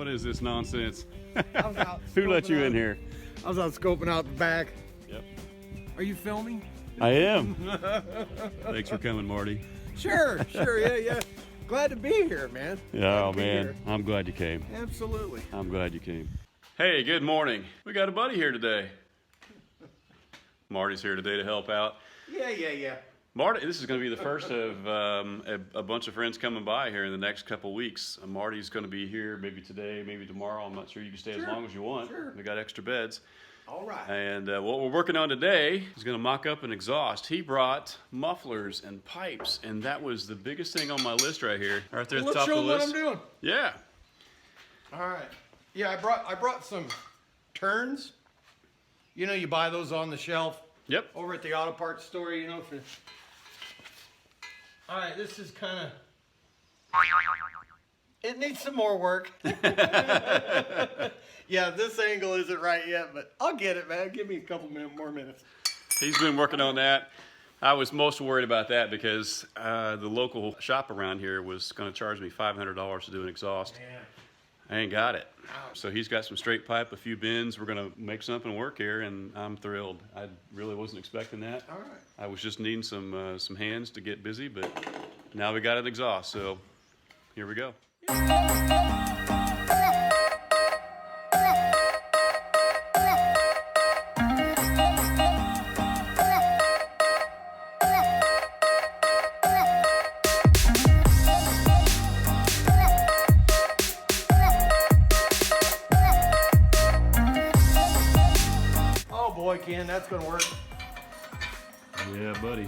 What is this nonsense? I was out Who let you scoping in out- here? I was out scoping out the back. Yep. Are you filming? I am. Thanks for coming, Marty. Sure, yeah. Glad to be here, man. Oh, Glad to be man. here. I'm glad you came. Absolutely. I'm glad you came. Hey, good morning. We got a buddy here today. Marty's here today to help out. Yeah. Marty, this is going to be the first of a bunch of friends coming by here in the next couple weeks. Marty's going to be here maybe today, maybe tomorrow. I'm not sure. You can stay as long as you want. Sure. We got extra beds. All right. And what we're working on today is going to mock up an exhaust. He brought mufflers and pipes, and that was the biggest thing on my list right here. Right there at the Let's top show of the them what list. I'm doing. Yeah. All right. Yeah, I brought some turns. You know, you buy those on the shelf. Yep. Over at the auto parts store, you know. All right, this is kind of. It needs some more work. Yeah, this angle isn't right yet, but I'll get it, man. Give me a couple more minutes. He's been working on that. I was most worried about that because the local shop around here was going to charge me $500 to do an exhaust. Man. I ain't got it. So he's got some straight pipe, a few bends. We're going to make something work here, and I'm thrilled. I really wasn't expecting that. All right. I was just needing some hands to get busy, but now we got an exhaust, so here we go. Oh boy, Ken, that's gonna work. Yeah, buddy.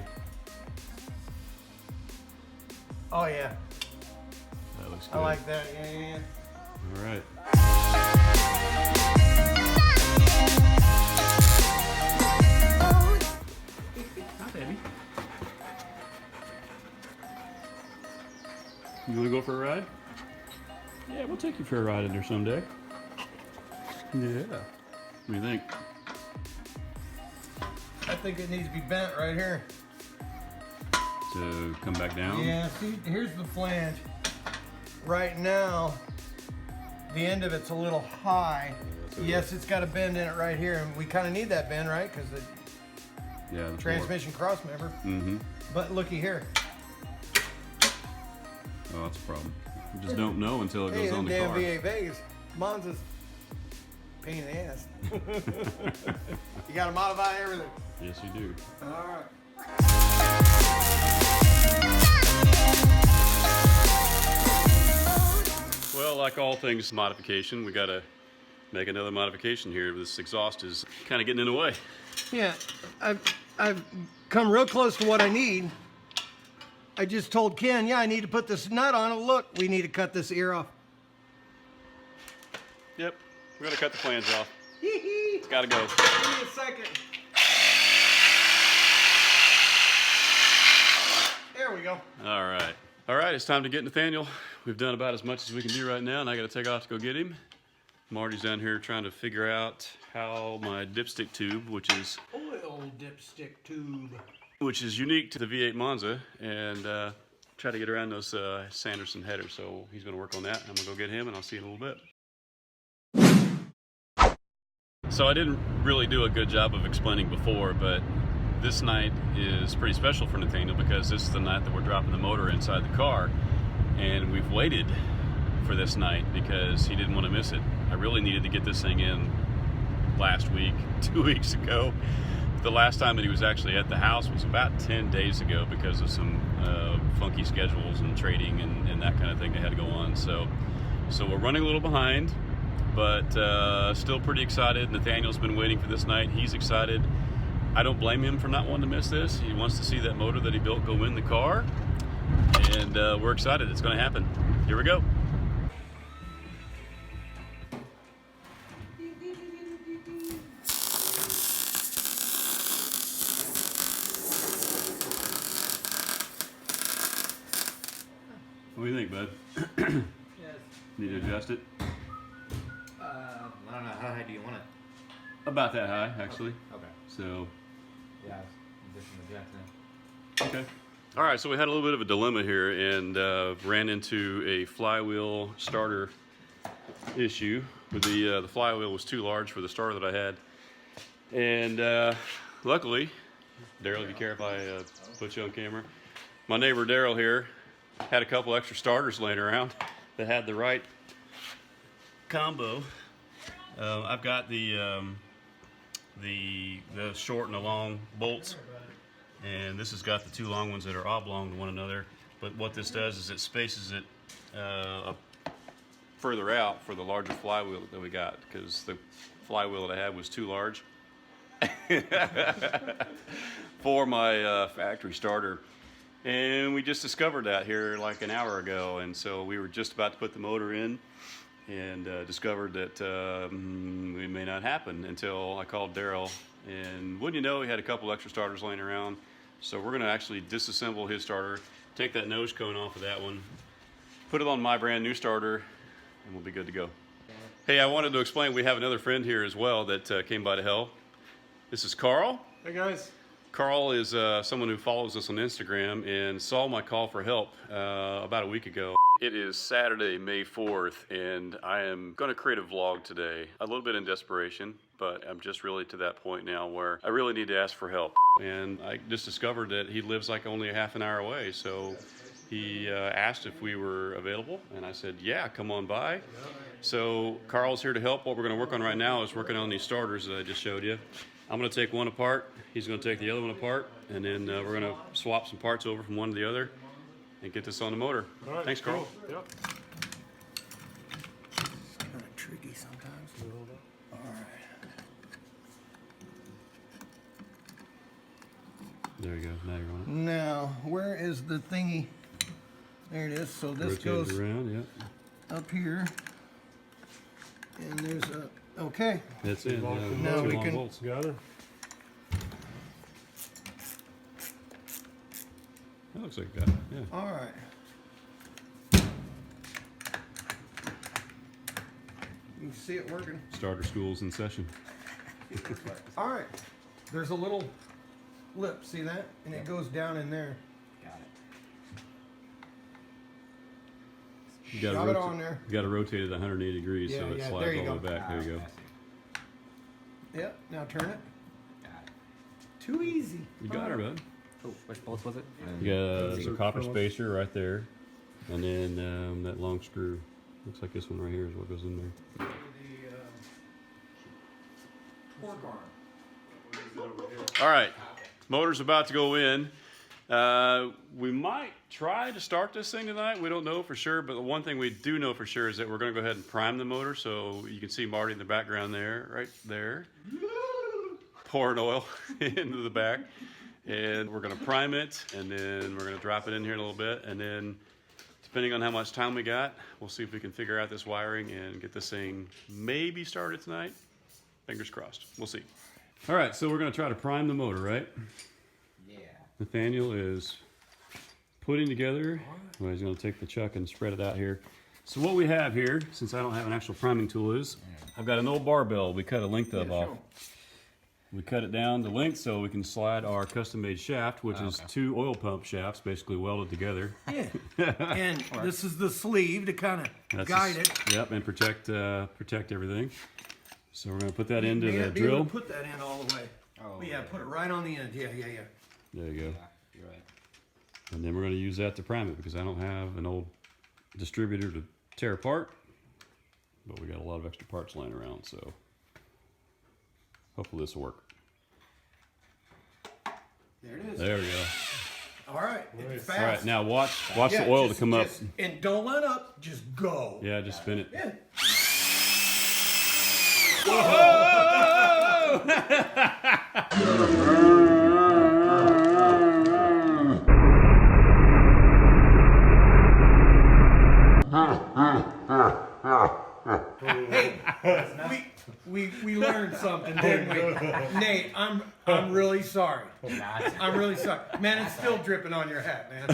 Oh yeah, That looks good. I like that. Yeah. All right. Hi, baby. You want to go for a ride? Yeah, we'll take you for a ride in there someday. Yeah. What do you think? I think it needs to be bent right here. To come back down? Yeah, see, here's the flange. Right now, the end of it's a little high. that's okay. Yes, it's got a bend in it right here, and we kind of need that bend, right? Because the Yeah. The transmission cross member. Mm-hmm. But looky here. Oh, that's a problem. You just don't know until it Hey, goes on them the damn car. V8 Vegas, Monza's pain in the ass. You got to modify everything. Yes, you do. All right. Well, like all things modification, we got to make another modification here. This exhaust is kind of getting in the way. Yeah, I've come real close to what I need. I just told Ken, yeah, I need to put this nut on it. Look, we need to cut this ear off. Yep, we're going to cut the flange off. Hee-hee. It's got to go. Give me a second. There we go. All right. All right, it's time to get Nathaniel. We've done about as much as we can do right now, and I got to take off to go get him. Marty's down here trying to figure out how my dipstick tube, which is Oil dipstick tube. unique to the V8 Monza, and try to get around those Sanderson headers. So he's going to work on that. I'm going to go get him, and I'll see you in a little bit. So I didn't really do a good job of explaining before, but this night is pretty special for Nathaniel because this is the night that we're dropping the motor inside the car, and we've waited for this night because he didn't want to miss it. I really needed to get this thing in last week, 2 weeks ago. The last time that he was actually at the house was about 10 days ago because of some funky schedules and trading and that kind of thing that had to go on. So we're running a little behind, but still pretty excited. Nathaniel's been waiting for this night. He's excited. I don't blame him for not wanting to miss this. He wants to see that motor that he built go in the car, and we're excited. It's going to happen. Here we go. What do you think, bud? Yes. Need to adjust it? I don't know, how high do you want it? About that high, actually. Okay. So, Yeah, addition of Jackson. okay. All right, so we had a little bit of a dilemma here and ran into a flywheel starter issue with the flywheel was too large for the starter that I had. And luckily, Daryl, if you care if I put you on camera, my neighbor Daryl here had a couple extra starters laying around that had the right combo. I've got the short and the long bolts, and this has got the two long ones that are oblong to one another. But what this does is it spaces it further out for the larger flywheel that we got, because the flywheel that I had was too large for my factory starter. And we just discovered that here like an hour ago, and so we were just about to put the motor in and discovered that it may not happen until I called Daryl. And wouldn't you know, he had a couple extra starters laying around. So we're going to actually disassemble his starter, take that nose cone off of that one, put it on my brand new starter, and we'll be good to go. Hey, I wanted to explain, we have another friend here as well that came by to help. This is Carl. Hey guys. Carl is someone who follows us on Instagram and saw my call for help about a week ago. It is Saturday, May 4th, and I am going to create a vlog today. A little bit in desperation, but I'm just really to that point now where I really need to ask for help. And I just discovered that he lives like only a half an hour away, so he asked if we were available, and I said, yeah, come on by. So Carl's here to help. What we're going to work on right now is working on these starters that I just showed you. I'm going to take one apart, he's going to take the other one apart, and then we're going to swap some parts over from one to the other and get this on the motor. All right, thanks, Carl. Cool. Yep. It's kind of tricky sometimes. All right. There you go, now you're on it. Now, where is the thingy? There it is. So this Rotate goes it around, yep. up here. And there's a, okay. That's it. Now two we long can- bolts. Got her. That looks like that, yeah. All right. You can see it working. Starter school's in session. All right. There's a little lip, see that? And it goes down in there. Got it. You gotta Drop it on there. You got to rotate it 180 degrees so Yeah, it yeah, slides there you all the go. way back. There you go. I see. Yep. Now turn it. Got it. Too easy. You got her, bud. Oh, which bolts was it? You got Those a are copper Phillips. spacer right there, and then that long screw. Looks like this one right here is what goes in there. All right, motor's about to go in. We might try to start this thing tonight. We don't know for sure, but the one thing we do know for sure is that we're going to go ahead and prime the motor. So you can see Marty in the background there, right there, pouring oil into the back. And we're going to prime it, and then we're going to drop it in here a little bit, and then depending on how much time we got, we'll see if we can figure out this wiring and get this thing maybe started tonight. Fingers crossed. We'll see. All right, so we're going to try to prime the motor, right? Yeah. Nathaniel is putting together, well, he's going to take the chuck and spread it out here. So what we have here, since I don't have an actual priming tool, is I've got an old barbell we cut a length of off. We cut it down to length so we can slide our custom-made shaft, which is two oil pump shafts basically welded together. Yeah. And this is the sleeve to kind of guide it. Yep, and protect everything. So we're going to put that into May the not be able drill. to put that in all the way. Oh, Yeah, put it right on the end. Yeah. There you go. Yeah, you're right. And then we're going to use that to prime it because I don't have an old distributor to tear apart. But we got a lot of extra parts laying around, so hopefully this will work. There it is. There we go. All right. It's fast. All right, now watch Yeah, the oil just- to come up. just- And don't let up. Just go. Yeah, just spin it. Yeah. Hey, we learned something, didn't we? Nate, I'm really sorry. I'm really sorry. Man, it's still dripping on your hat, man.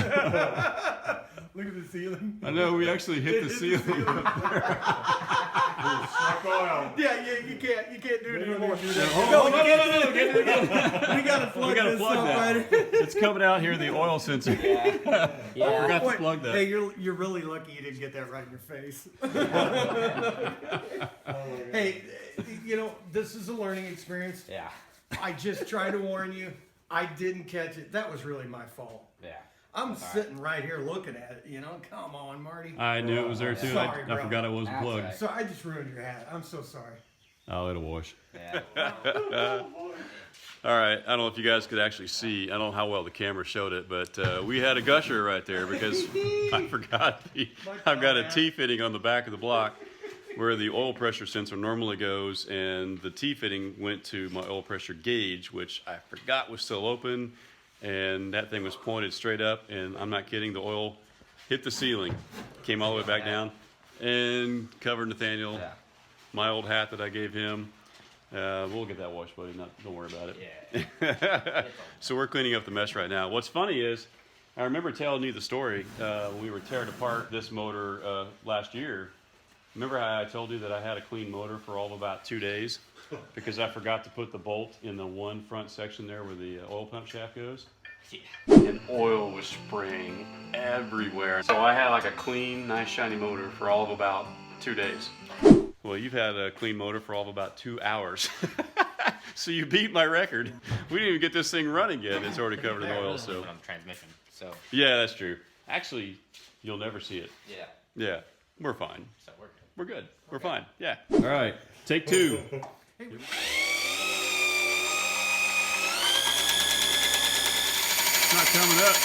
Look at the ceiling. I know, we actually hit the ceiling. oil. Yeah, you can't do it anymore. No, We gotta plug this plug up that. right. It's coming out here, the oil sensor. I forgot to plug that. Hey, you're really lucky you didn't get that right in your face. Hey, you know, this is a learning experience. Yeah. I just try to warn you. I didn't catch it. That was really my fault. Yeah. I'm sitting right here looking at it, you know. Come on, Marty. I knew it was there too. Sorry, I bro. forgot it wasn't That's plugged. right. So I just ruined your hat. I'm so sorry. Oh, it'll wash. Yeah. All right, I don't know if you guys could actually see. I don't know how well the camera showed it, but we had a gusher right there because I forgot I've got a T-fitting on the back of the block where the oil pressure sensor normally goes, and the T-fitting went to my oil pressure gauge, which I forgot was still open, and that thing was pointed straight up, and I'm not kidding, the oil hit the ceiling, came all the way back down, and covered Nathaniel, Yeah. my old hat that I gave him. We'll get that washed, buddy. Don't worry about it. Yeah. So we're cleaning up the mess right now. What's funny is, I remember telling you the story when we were tearing apart this motor last year. Remember how I told you that I had a clean motor for all of about 2 days because I forgot to put the bolt in the one front section there where the oil pump shaft goes? And oil was spraying everywhere. So I had like a clean, nice, shiny motor for all of about 2 days. Well, you've had a clean motor for all of about 2 hours. So you beat my record. We didn't even get this thing running yet. It's already covered in oil, so. On the transmission. So. Yeah, that's true. Actually, you'll never see it. Yeah. Yeah, we're fine. So we're good. We're good. We're fine. Yeah. All right. Take two. It's not coming up.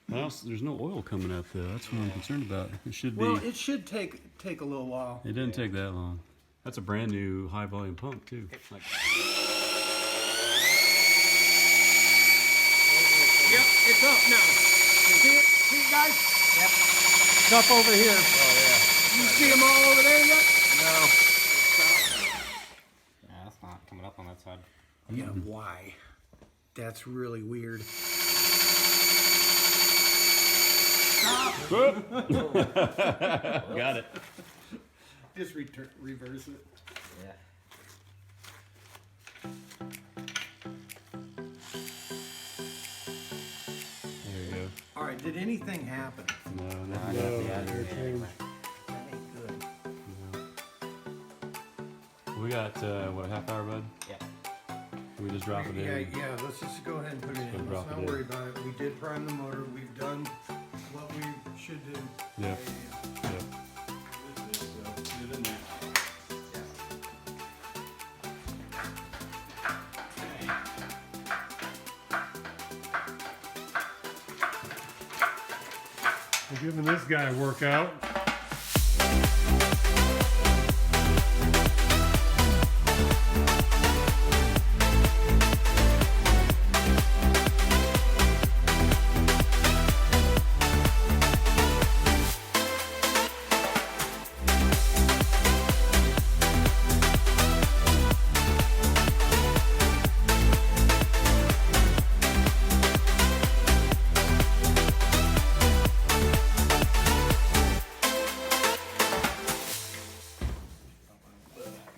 Well, there's no oil coming up though. That's what I'm concerned about. It should be. Well, it should take a little while. It doesn't take that long. That's a brand new high volume pump too. Like, Yep, it's up now. See it? See it, guys? Yep. It's up over here. oh yeah. You see them all over there yet? No. Yeah, that's not coming up on that side. Yeah, why? That's really weird. Got it. Just reverse it. Yeah. There you go. All right, did anything happen? No, I nothing. got the other anyway. That ain't good. We got what, a half hour, bud? Yeah. We just drop it in. Yeah, let's just go ahead and put it Just in. drop Let's it not in. worry about it. We did prime the motor. We've done what we should do. Yeah. Yeah. We're giving this guy a workout.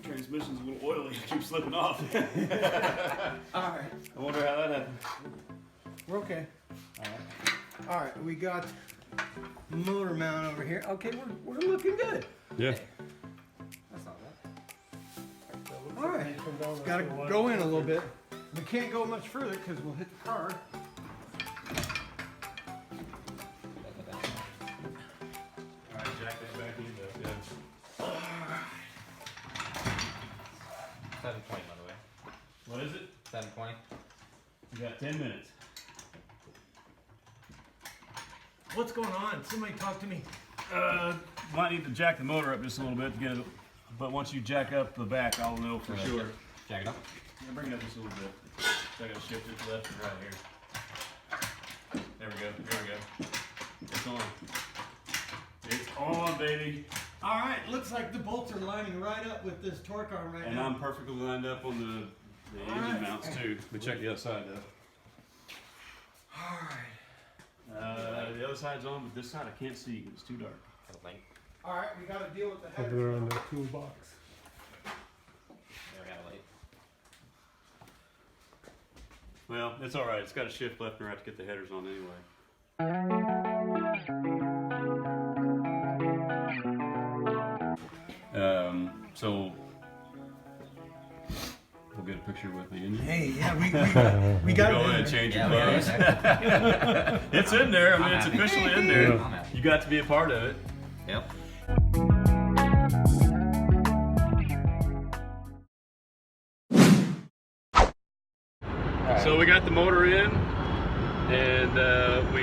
Transmission's a little oily. It keeps slipping off. All right, I wonder how that happened. we're okay. All right, we got motor mount over here. Okay, we're looking good. Yeah. That's not bad. All right, got to go in a little bit. We can't go much further because we'll hit the car. All right, jack that back in. Yeah. 720 by the way. What is it? 720. We got 10 minutes. What's going on? Somebody talk to me. Might need to jack the motor up just a little bit to get it, but once you jack up the back, I'll know for sure. Jack it up. Yeah, bring it up just a little bit. So I gotta shift it left and right here. There we go. There we go. It's on. It's on, baby. All right, looks like the bolts are lining right up with this torque arm right And now. I'm perfectly lined up on the engine Alright. mounts too. But check the other side though. All right. The other side's on, but this side I can't see because it's too dark. I don't think. All right, we got to deal with the Over header. there on that toolbox. Never got a light. Well, it's all right. It's got a shift left and right to get the headers on anyway. So we'll get a picture with the engine. Hey, yeah, we got Go it. ahead and change your Yeah, clothes. okay. It's in there. I mean, it's I'm happy. officially in there. I'm happy. You got to be a part of it. Yep. So we got the motor in, and we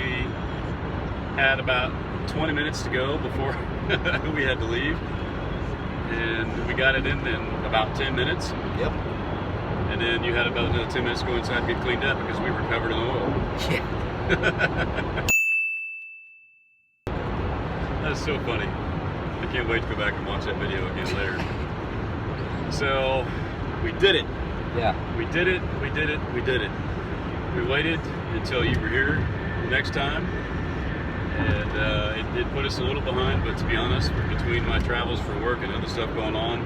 had about 20 minutes to go before we had to leave. And we got it in about 10 minutes. Yep. And then you had about another 10 minutes to go inside and get cleaned up because we were covered in oil. Yeah. That's so funny. I can't wait to go back and watch that video again later. So we did it. Yeah. We did it. We did it. We did it. We waited until you were here next time. And it did put us a little behind, but to be honest, between my travels for work and other stuff going on,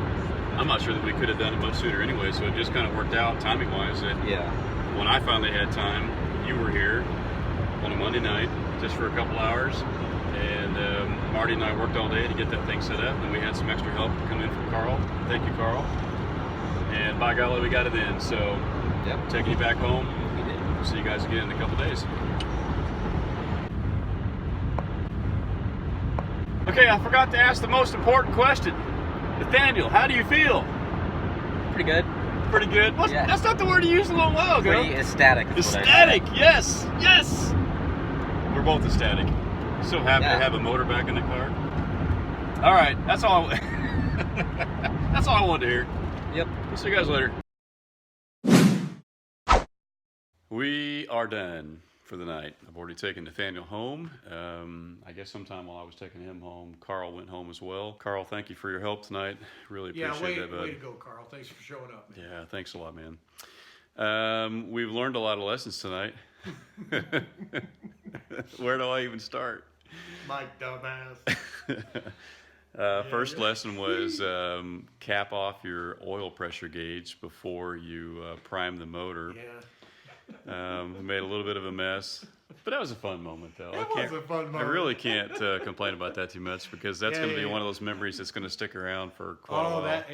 I'm not sure that we could have done it much sooner anyway, so it just kind of worked out timing-wise that Yeah. when I finally had time, you were here on a Monday night, just for a couple hours, and Marty and I worked all day to get that thing set up, and we had some extra help come in from Carl. Thank you, Carl. And by golly, we got it in, so Yep. taking you back home. We did. See you guys again in a couple days. Okay, I forgot to ask the most important question. Nathaniel, how do you feel? Pretty good. Pretty good. Yeah. That's not the word you used a little while ago. Pretty ecstatic. is what I Ecstatic, yes, yes. We're both ecstatic. So happy Yeah. to have a motor back in the car. All right, that's all. That's all I wanted to hear. said. Yep. We'll see you guys later. We are done for the night. I've already taken Nathaniel home. I guess sometime while I was taking him home, Carl went home as well. Carl, thank you for your help tonight. Really Yeah, appreciate that, bud. way to go, Carl. Thanks for showing up, man. Yeah, thanks a lot, man. We've learned a lot of lessons tonight. Where do I even start? My dumbass. First lesson was cap off your oil pressure gauge before you prime the motor. Yeah. We made a little bit of a mess, but that was a fun moment, though. It was a fun I moment. really can't complain about that too much because that's Yeah, going to be yeah. one of those memories that's going to stick around for quite a while. that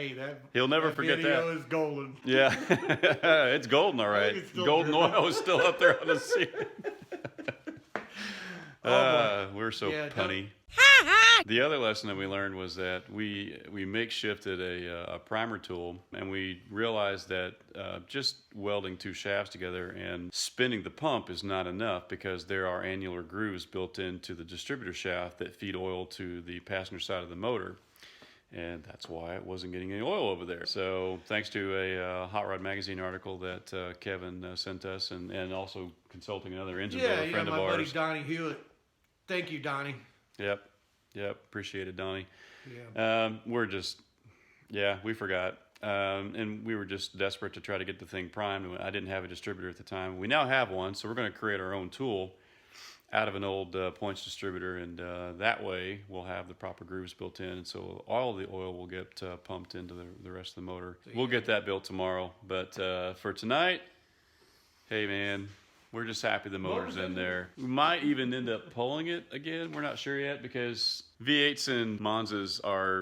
He'll never forget video that. is golden. Yeah, it's golden, all right. it's still Golden dripping. oil is still up there on the ceiling. We're so Yeah, punny. The other lesson that we learned was that we makeshifted a primer tool, and we realized that just welding two shafts together and spinning the pump is not enough because there are annular grooves built into the distributor shaft that feed oil to the passenger side of the motor. And that's why it wasn't getting any oil over there. So thanks to a Hot Rod Magazine article that Kevin sent us, and also consulting another engine builder friend of my buddy ours. Donnie Hewitt. Thank you, Donnie. Yep. Appreciate it, Donnie. Yeah. We forgot. And we were just desperate to try to get the thing primed. I didn't have a distributor at the time. We now have one, so we're going to create our own tool out of an old points distributor, and that way we'll have the proper grooves built in, and so all the oil will get pumped into the rest of the motor. We'll get that built tomorrow, but for tonight, hey man, we're just happy the motor's in there. We might even end up pulling it again. We're not sure yet because V8s and Monzas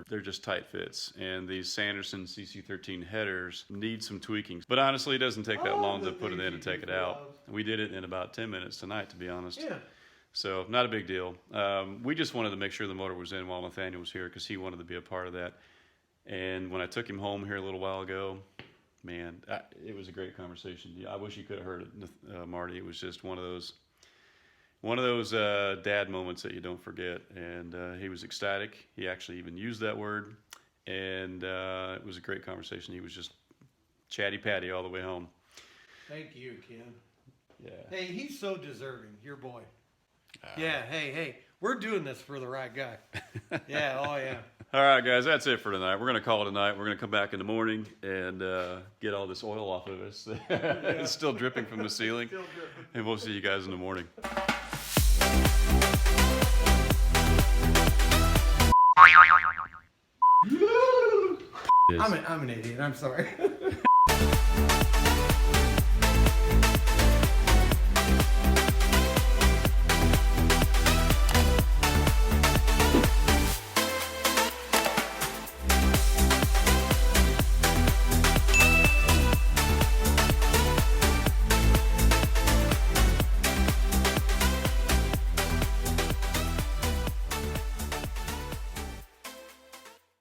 they're just tight fits, and these Sanderson CC13 headers need some tweaking. But honestly, it doesn't take that long to put it in and take it out. We did it in about 10 minutes tonight, to be honest. Yeah. So not a big deal. We just wanted to make sure the motor was in while Nathaniel was here because he wanted to be a part of that. And when I took him home here a little while ago, man, it was a great conversation. I wish you could have heard it, Marty. It was just one of those dad moments that you don't forget. And he was ecstatic. He actually even used that word. And it was a great conversation. He was just chatty-patty all the way home. Thank you, Ken. Yeah. Hey, he's so deserving, your boy. Yeah, hey, we're doing this for the right guy. Yeah, oh yeah. All right, guys, that's it for tonight. We're going to call it a night. We're going to come back in the morning and get all this oil off of us. It's still dripping from the ceiling. Still dripping. And we'll see you guys in the morning. I'm an idiot. I'm sorry.